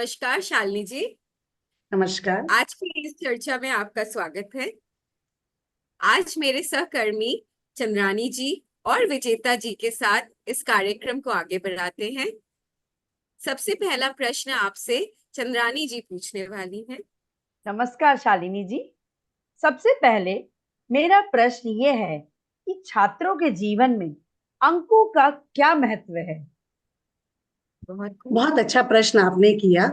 नमस्कार शालिनी जी। नमस्कार। आज की इस चर्चा में आपका स्वागत है। आज मेरे सहकर्मी चंद्रानी जी और विजेता जी के साथ इस कार्यक्रम को आगे बढ़ाते हैं। सबसे पहला प्रश्न आपसे चंद्रानी जी पूछने वाली हैं। नमस्कार शालिनी जी। सबसे पहले मेरा प्रश्न ये है कि छात्रों के जीवन में अंकों का क्या महत्व है? बहुत अच्छा प्रश्न आपने किया।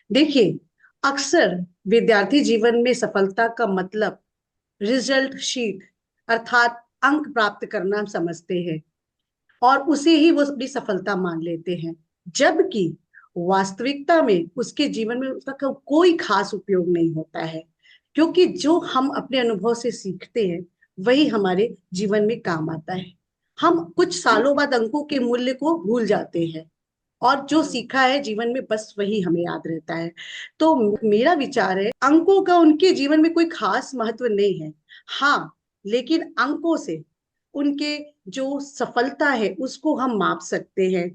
देखिए, अक्सर विद्यार्थी जीवन में सफलता का मतलब रिजल्ट शीट अर्थात अंक प्राप्त करना समझते हैं और उसे ही वो अपनी सफलता मान लेते हैं, जबकि वास्तविकता में उसके जीवन में उसका कोई खास उपयोग नहीं होता है, क्योंकि जो हम अपने अनुभव से सीखते हैं वही हमारे जीवन में काम आता है। हम कुछ सालों बाद अंकों के मूल्य को भूल जाते हैं और जो सीखा है जीवन में बस वही हमें याद रहता है। तो मेरा विचार है, अंकों का उनके जीवन में कोई खास महत्व नहीं है। हाँ, लेकिन अंकों से उनके जो सफलता है उसको हम माप सकते हैं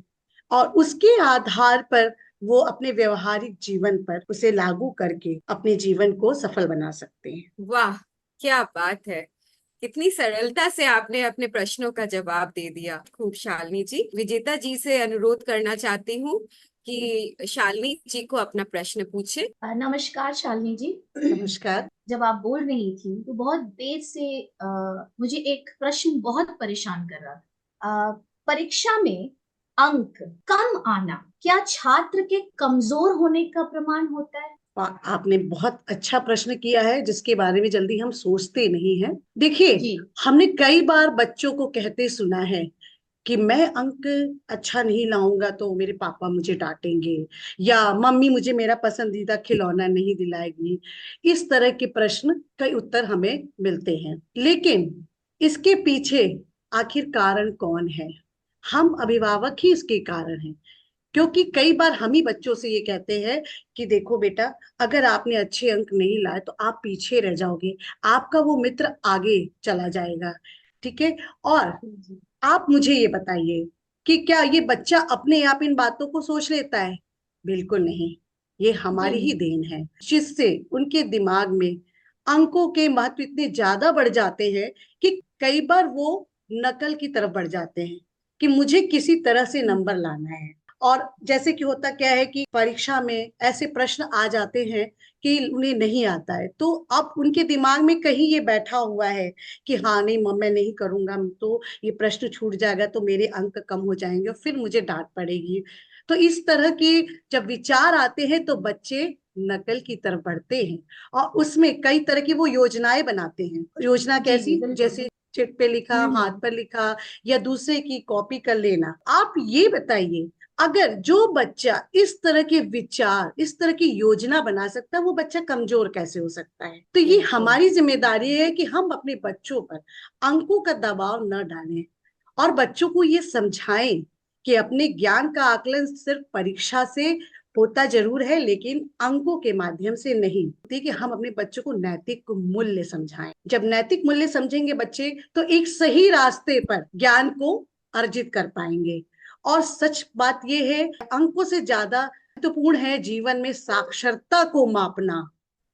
और उसके आधार पर वो अपने व्यवहारिक जीवन पर उसे लागू करके अपने जीवन को सफल बना सकते हैं। वाह, क्या बात है। कितनी सरलता से आपने अपने प्रश्नों का जवाब दे दिया। खूब शालिनी जी। विजेता जी से अनुरोध करना चाहती हूँ कि शालिनी जी को अपना प्रश्न पूछे। नमस्कार शालिनी जी। नमस्कार। जब आप बोल रही थी तो बहुत देर से मुझे एक प्रश्न बहुत परेशान कर रहा था। परीक्षा में अंक कम आना क्या छात्र के कमजोर होने का प्रमाण होता है? आपने बहुत अच्छा प्रश्न किया है जिसके बारे में जल्दी हम सोचते नहीं हैं। देखिए, जी। हमने कई बार बच्चों को कहते सुना है कि मैं अंक अच्छा नहीं लाऊंगा तो मेरे पापा मुझे डांटेंगे या मम्मी मुझे मेरा पसंदीदा खिलौना नहीं दिलाएगी। इस तरह के प्रश्न कई उत्तर हमें मिलते हैं, लेकिन इसके पीछे आखिर कारण कौन है? हम अभिभावक ही इसके कारण हैं, क्योंकि कई बार हम ही बच्चों से ये कहते हैं कि देखो बेटा, अगर आपने अच्छे अंक नहीं लाए तो आप पीछे रह जाओगे, आपका वो मित्र आगे चला जाएगा। ठीक है। और आप मुझे ये बताइए कि क्या ये बच्चा अपने आप इन बातों को सोच लेता है? बिल्कुल नहीं। ये हमारी ही जी। देन है, जिससे उनके दिमाग में अंकों के महत्व इतने ज्यादा बढ़ जाते हैं कि कई बार वो नकल की तरफ बढ़ जाते हैं कि मुझे किसी तरह से नंबर लाना है। और जैसे कि होता क्या है कि परीक्षा में ऐसे प्रश्न आ जाते हैं कि उन्हें नहीं आता है, तो अब उनके दिमाग में कहीं ये बैठा हुआ है कि हाँ नहीं, मैं नहीं करूंगा तो ये प्रश्न छूट जाएगा, तो मेरे अंक कम हो जाएंगे और फिर मुझे डांट पड़ेगी। तो इस तरह की जब विचार आते हैं तो बच्चे नकल की तरफ बढ़ते हैं और उसमें कई तरह की वो योजनाएं बनाते हैं। योजना जी जी कैसी? बिल्कुल। जैसे चिट पे लिखा, हाथ पर लिखा या दूसरे की कॉपी कर लेना। आप ये बताइए, अगर जो बच्चा इस तरह के विचार, इस तरह की योजना बना सकता है, वो बच्चा कमजोर कैसे हो सकता है? तो ये हमारी जिम्मेदारी है कि हम अपने बच्चों पर अंकों का दबाव न डालें और बच्चों को ये समझाएं कि अपने ज्ञान का आकलन सिर्फ परीक्षा से होता जरूर है, लेकिन अंकों के माध्यम से नहीं। कि हम अपने बच्चों को नैतिक मूल्य समझाएं। जब नैतिक मूल्य समझेंगे बच्चे तो एक सही रास्ते पर ज्ञान को अर्जित कर पाएंगे। और सच बात यह है, अंकों से ज्यादा महत्वपूर्ण है जीवन में साक्षरता को मापना,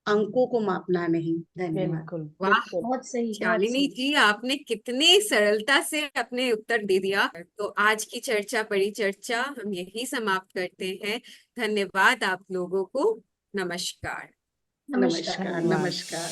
अंकों को मापना नहीं। धन्यवाद। बिल्कुल वाह बिल्कुल, बहुत सही बहुत शालिनी सही। जी, आपने कितनी सरलता से अपने उत्तर दे दिया। तो आज की चर्चा परिचर्चा हम यही समाप्त करते हैं। धन्यवाद आप लोगों को। नमस्कार। नमस्कार। नमस्कार। नमस्कार।